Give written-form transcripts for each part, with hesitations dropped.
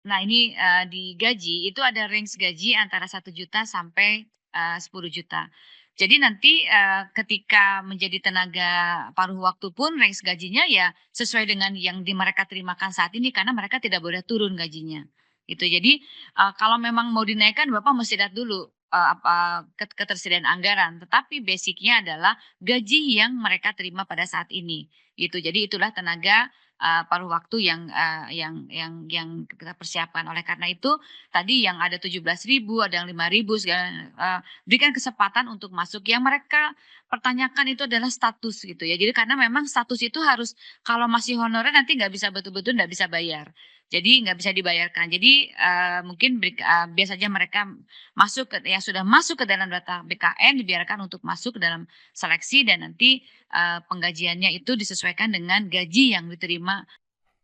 Nah ini, di gaji itu ada range gaji antara 1 juta sampai, 10 juta. Jadi nanti, ketika menjadi tenaga paruh waktu pun range gajinya ya sesuai dengan yang mereka terimakan saat ini karena mereka tidak boleh turun gajinya, gitu. Jadi, kalau memang mau dinaikkan Bapak mesti lihat dulu, ketersediaan anggaran, tetapi basic-nya adalah gaji yang mereka terima pada saat ini, gitu. Jadi itulah tenaga paruh waktu yang kita persiapkan. Oleh karena itu, tadi yang ada 17.000 ada yang 5.000 segala berikan kesempatan untuk masuk. Yang mereka pertanyakan itu adalah status gitu ya. Jadi karena memang status itu harus kalau masih honorer nanti nggak bisa betul-betul nggak bisa bayar. Jadi nggak bisa dibayarkan. Jadi, mungkin biar saja mereka masuk yang sudah masuk ke dalam data BKN dibiarkan untuk masuk ke dalam seleksi dan nanti penggajiannya itu disesuaikan dengan gaji yang diterima.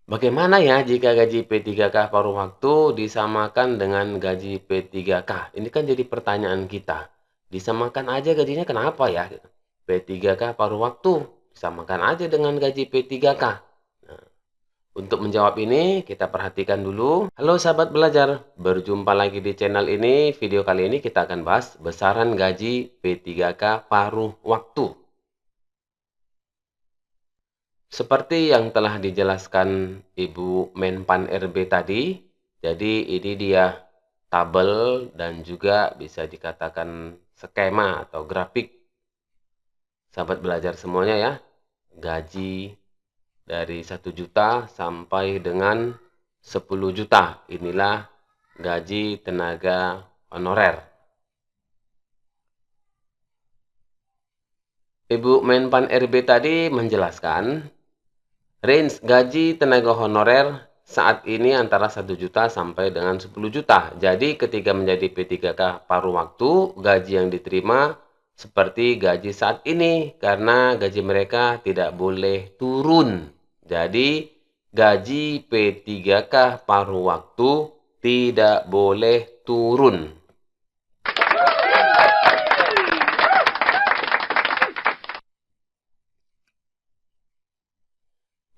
Bagaimana ya jika gaji P3K paruh waktu disamakan dengan gaji P3K? Ini kan jadi pertanyaan kita. Disamakan aja gajinya kenapa ya? P3K paruh waktu disamakan aja dengan gaji P3K. Nah, untuk menjawab ini kita perhatikan dulu. Halo sahabat belajar, berjumpa lagi di channel ini. Video kali ini kita akan bahas besaran gaji P3K paruh waktu. Seperti yang telah dijelaskan Ibu Menpan RB tadi, jadi ini dia tabel dan juga bisa dikatakan skema atau grafik. Sahabat belajar semuanya ya, gaji dari 1 juta sampai dengan 10 juta. Inilah gaji tenaga honorer. Ibu Menpan RB tadi menjelaskan range gaji tenaga honorer saat ini antara 1 juta sampai dengan 10 juta. Jadi ketika menjadi P3K paruh waktu, gaji yang diterima seperti gaji saat ini karena gaji mereka tidak boleh turun. Jadi gaji P3K paruh waktu tidak boleh turun.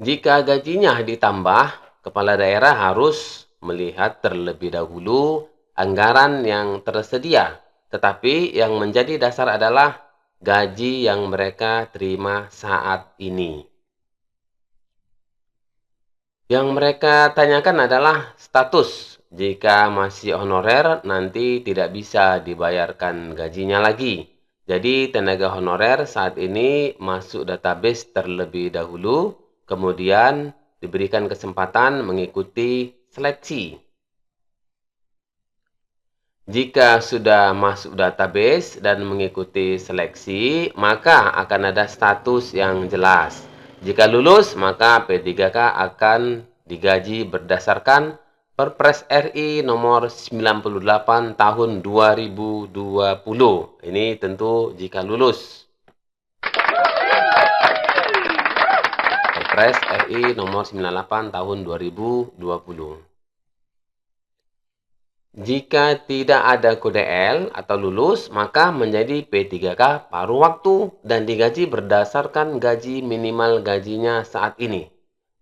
Jika gajinya ditambah, kepala daerah harus melihat terlebih dahulu anggaran yang tersedia. Tetapi yang menjadi dasar adalah gaji yang mereka terima saat ini. Yang mereka tanyakan adalah status. Jika masih honorer, nanti tidak bisa dibayarkan gajinya lagi. Jadi tenaga honorer saat ini masuk database terlebih dahulu, kemudian diberikan kesempatan mengikuti seleksi. Jika sudah masuk database dan mengikuti seleksi, maka akan ada status yang jelas. Jika lulus, maka P3K akan digaji berdasarkan Perpres RI nomor 98 tahun 2020. Ini tentu jika lulus. Perpres RI nomor 98 tahun 2020. Jika tidak ada kode L atau lulus, maka menjadi P3K paruh waktu dan digaji berdasarkan gaji minimal gajinya saat ini.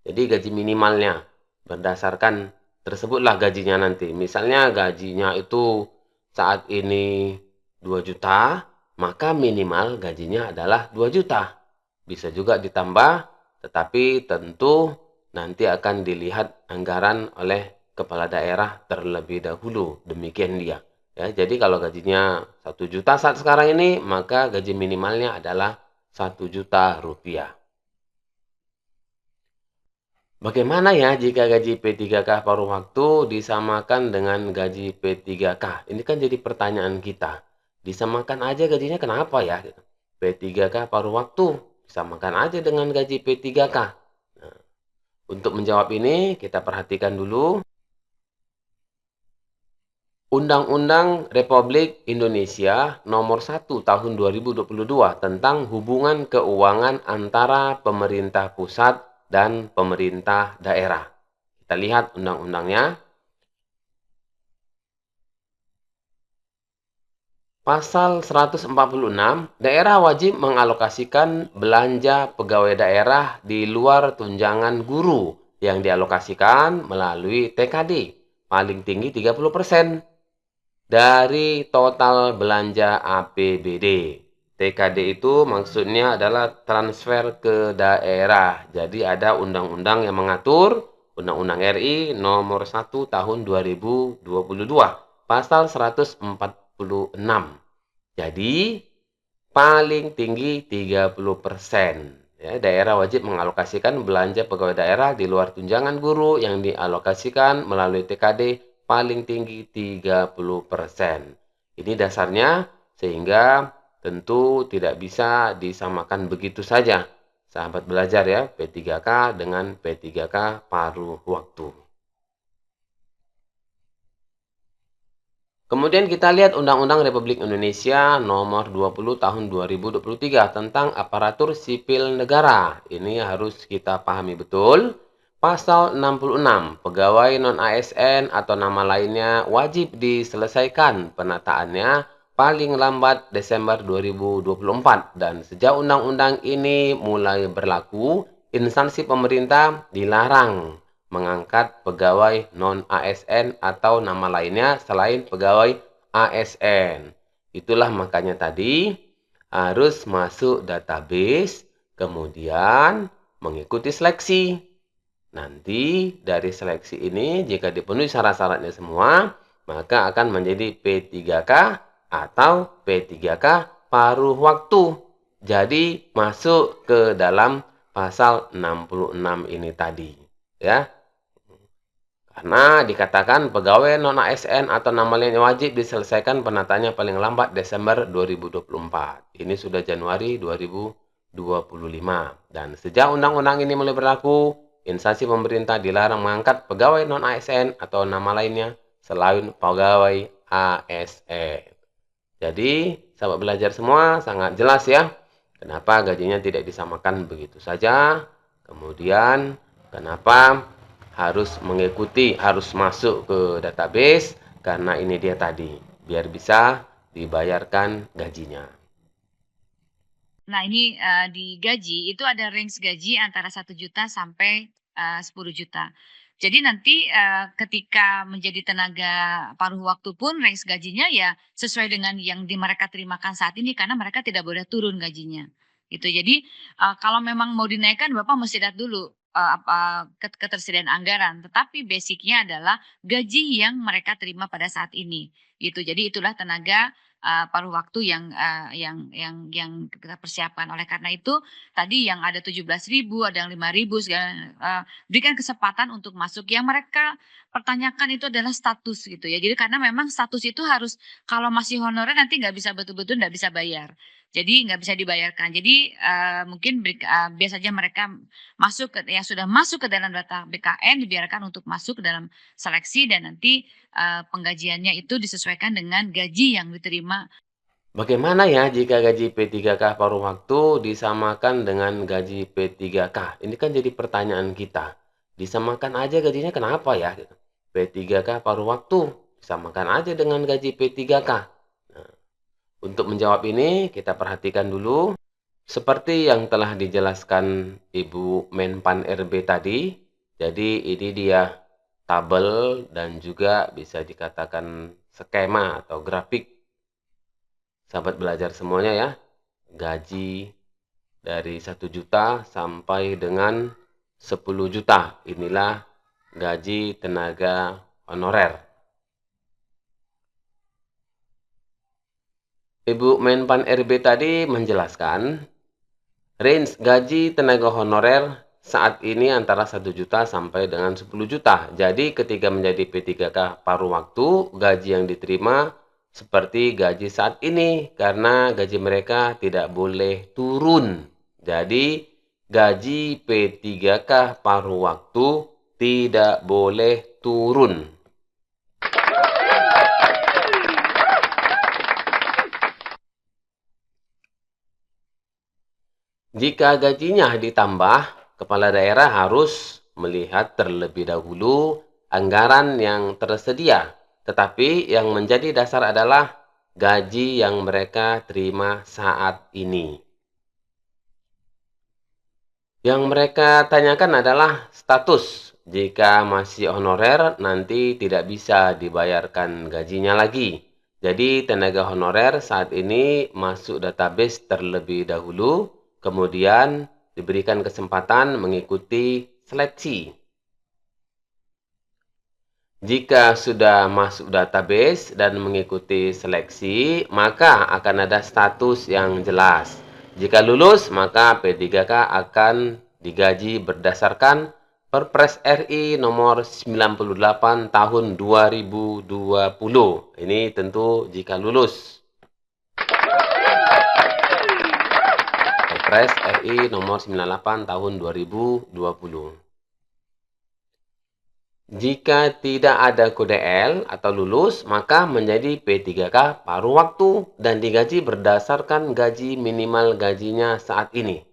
Jadi gaji minimalnya berdasarkan tersebutlah gajinya nanti. Misalnya gajinya itu saat ini 2 juta, maka minimal gajinya adalah 2 juta. Bisa juga ditambah, tetapi tentu nanti akan dilihat anggaran oleh kepala daerah terlebih dahulu. Demikian dia. Ya, jadi kalau gajinya 1 juta saat sekarang ini, maka gaji minimalnya adalah 1 juta rupiah. Bagaimana ya jika gaji P3K paruh waktu disamakan dengan gaji P3K? Ini kan jadi pertanyaan kita. Disamakan aja gajinya kenapa ya? P3K paruh waktu disamakan aja dengan gaji P3K. Nah, untuk menjawab ini kita perhatikan dulu. Undang-Undang Republik Indonesia Nomor 1 Tahun 2022 tentang hubungan keuangan antara pemerintah pusat dan pemerintah daerah. Kita lihat undang-undangnya. Pasal 146, daerah wajib mengalokasikan belanja pegawai daerah di luar tunjangan guru yang dialokasikan melalui TKD. paling tinggi 30% dari total belanja APBD. TKD itu maksudnya adalah transfer ke daerah. Jadi ada undang-undang yang mengatur, Undang-Undang RI nomor 1 tahun 2022, pasal 146. Jadi paling tinggi 30%. Ya, daerah wajib mengalokasikan belanja pegawai daerah di luar tunjangan guru yang dialokasikan melalui TKD paling tinggi 30%. Ini dasarnya sehingga tentu tidak bisa disamakan begitu saja. Sahabat belajar ya, P3K dengan P3K paruh waktu. Kemudian kita lihat Undang-Undang Republik Indonesia Nomor 20 Tahun 2023 tentang Aparatur Sipil Negara. Ini harus kita pahami betul. Pasal 66, pegawai non-ASN atau nama lainnya wajib diselesaikan penataannya paling lambat Desember 2024. Dan sejak undang-undang ini mulai berlaku, instansi pemerintah dilarang mengangkat pegawai non-ASN atau nama lainnya selain pegawai ASN. Itulah makanya tadi harus masuk database, kemudian mengikuti seleksi. Nanti dari seleksi ini jika dipenuhi syarat-syaratnya semua, maka akan menjadi P3K atau P3K paruh waktu. Jadi masuk ke dalam pasal 66 ini tadi, ya. Karena dikatakan pegawai non-ASN atau nama lain wajib diselesaikan penataannya paling lambat Desember 2024. Ini sudah Januari 2025. Dan sejak undang-undang ini mulai berlaku, instansi pemerintah dilarang mengangkat pegawai non-ASN atau nama lainnya selain pegawai ASN. Jadi, sahabat belajar semua sangat jelas ya, kenapa gajinya tidak disamakan begitu saja. Kemudian, kenapa harus mengikuti, harus masuk ke database, karena ini dia tadi, biar bisa dibayarkan gajinya. Nah, ini di gaji itu ada range gaji antara 1 juta sampai 10 juta. Jadi nanti ketika menjadi tenaga paruh waktu pun range gajinya ya sesuai dengan yang mereka terimakan saat ini karena mereka tidak boleh turun gajinya. Gitu. Jadi kalau memang mau dinaikkan Bapak mesti lihat dulu ketersediaan anggaran, tetapi basicnya adalah gaji yang mereka terima pada saat ini. Gitu. Jadi itulah tenaga paruh waktu yang kita persiapkan. Oleh karena itu tadi yang ada 17.000, ada yang 5.000 berikan kesempatan untuk masuk. Yang mereka pertanyakan itu adalah status gitu ya. Jadi karena memang status itu harus kalau masih honorer nanti nggak bisa betul-betul nggak bisa bayar. Jadi nggak bisa dibayarkan. Jadi mungkin biasa saja mereka masuk yang sudah masuk ke dalam data BKN dibiarkan untuk masuk ke dalam seleksi dan nanti penggajiannya itu disesuaikan dengan gaji yang diterima. Bagaimana ya jika gaji P3K paruh waktu disamakan dengan gaji P3K? Ini kan jadi pertanyaan kita. Disamakan aja gajinya kenapa ya? P3K paruh waktu disamakan aja dengan gaji P3K. Nah, untuk menjawab ini kita perhatikan dulu. Seperti yang telah dijelaskan Ibu Menpan RB tadi. Jadi ini dia tabel dan juga bisa dikatakan skema atau grafik. Sahabat belajar semuanya ya, gaji dari 1 juta sampai dengan 10 juta. Inilah gaji tenaga honorer. Ibu Menpan RB tadi menjelaskan, range gaji tenaga honorer saat ini antara 1 juta sampai dengan 10 juta. Jadi ketika menjadi P3K paruh waktu, gaji yang diterima seperti gaji saat ini karena gaji mereka tidak boleh turun. Jadi gaji P3K paruh waktu tidak boleh turun. Jika gajinya ditambah, kepala daerah harus melihat terlebih dahulu anggaran yang tersedia. Tetapi yang menjadi dasar adalah gaji yang mereka terima saat ini. Yang mereka tanyakan adalah status. Jika masih honorer, nanti tidak bisa dibayarkan gajinya lagi. Jadi, tenaga honorer saat ini masuk database terlebih dahulu, kemudian diberikan kesempatan mengikuti seleksi. Jika sudah masuk database dan mengikuti seleksi, maka akan ada status yang jelas. Jika lulus, maka P3K akan digaji berdasarkan Perpres RI nomor 98 tahun 2020. Ini tentu jika lulus. Perpres RI nomor 98 tahun 2020. Jika tidak ada kode L atau lulus, maka menjadi P3K paruh waktu dan digaji berdasarkan gaji minimal gajinya saat ini.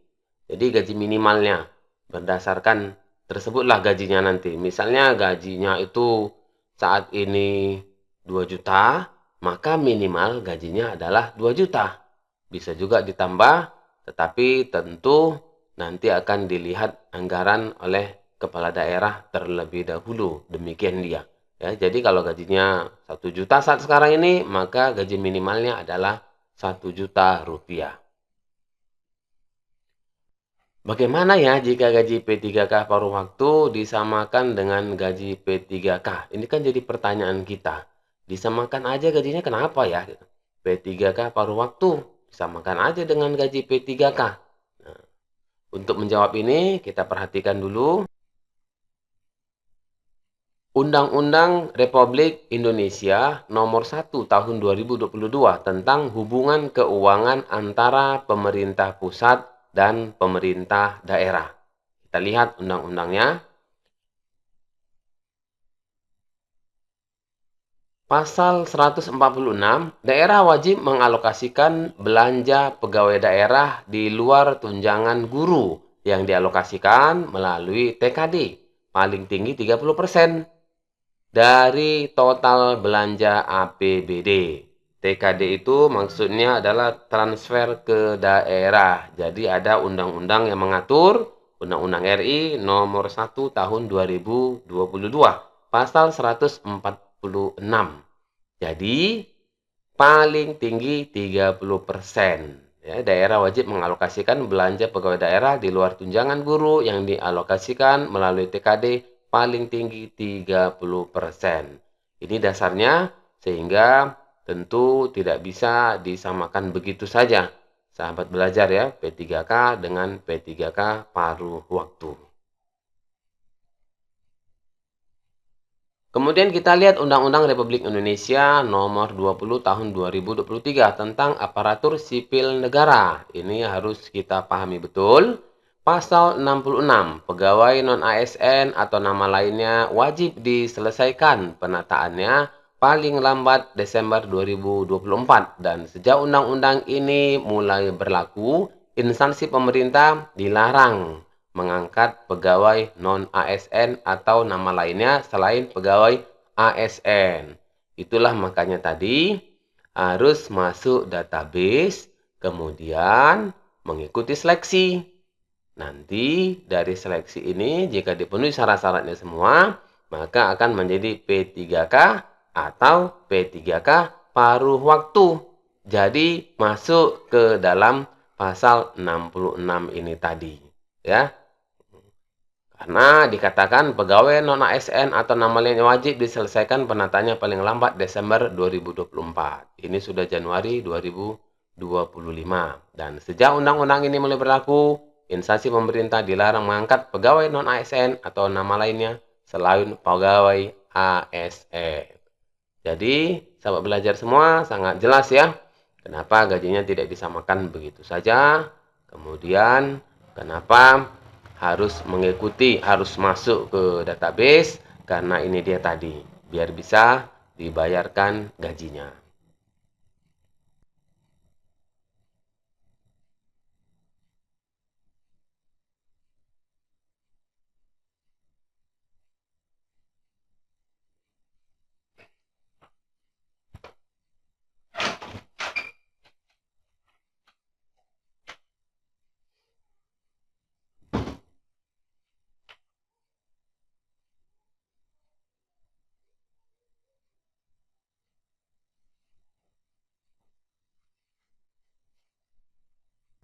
Jadi gaji minimalnya berdasarkan tersebutlah gajinya nanti. Misalnya gajinya itu saat ini 2 juta, maka minimal gajinya adalah 2 juta. Bisa juga ditambah, tetapi tentu nanti akan dilihat anggaran oleh kepala daerah terlebih dahulu, demikian dia. Ya, jadi kalau gajinya 1 juta saat sekarang ini, maka gaji minimalnya adalah 1 juta rupiah. Bagaimana ya jika gaji P3K paruh waktu disamakan dengan gaji P3K? Ini kan jadi pertanyaan kita. Disamakan aja gajinya kenapa ya? P3K paruh waktu, disamakan aja dengan gaji P3K. Nah, untuk menjawab ini, kita perhatikan dulu. Undang-Undang Republik Indonesia Nomor 1 Tahun 2022 tentang hubungan keuangan antara pemerintah pusat dan pemerintah daerah. Kita lihat undang-undangnya. Pasal 146, daerah wajib mengalokasikan belanja pegawai daerah di luar tunjangan guru yang dialokasikan melalui TKD, paling tinggi 30%. Dari total belanja APBD. TKD itu maksudnya adalah transfer ke daerah. Jadi ada undang-undang yang mengatur, Undang-Undang RI nomor 1 tahun 2022, pasal 146. Jadi paling tinggi 30%. Ya, daerah wajib mengalokasikan belanja pegawai daerah di luar tunjangan guru yang dialokasikan melalui TKD paling tinggi 30%. Ini dasarnya sehingga tentu tidak bisa disamakan begitu saja. Sahabat belajar ya, P3K dengan P3K paruh waktu. Kemudian kita lihat Undang-Undang Republik Indonesia Nomor 20 Tahun 2023 tentang aparatur sipil negara. Ini harus kita pahami betul. Pasal 66, pegawai non-ASN atau nama lainnya wajib diselesaikan penataannya paling lambat Desember 2024. Dan sejak undang-undang ini mulai berlaku, instansi pemerintah dilarang mengangkat pegawai non-ASN atau nama lainnya selain pegawai ASN. Itulah makanya tadi harus masuk database, kemudian mengikuti seleksi. Nanti dari seleksi ini jika dipenuhi syarat-syaratnya semua, maka akan menjadi P3K atau P3K paruh waktu. Jadi masuk ke dalam pasal 66 ini tadi, ya. Karena dikatakan pegawai non-ASN atau nama lainnya wajib diselesaikan penataannya paling lambat Desember 2024. Ini sudah Januari 2025. Dan sejak undang-undang ini mulai berlaku, instansi pemerintah dilarang mengangkat pegawai non-ASN atau nama lainnya selain pegawai ASN. Jadi, sahabat belajar semua sangat jelas ya, kenapa gajinya tidak disamakan begitu saja. Kemudian, kenapa harus mengikuti, harus masuk ke database, karena ini dia tadi, biar bisa dibayarkan gajinya.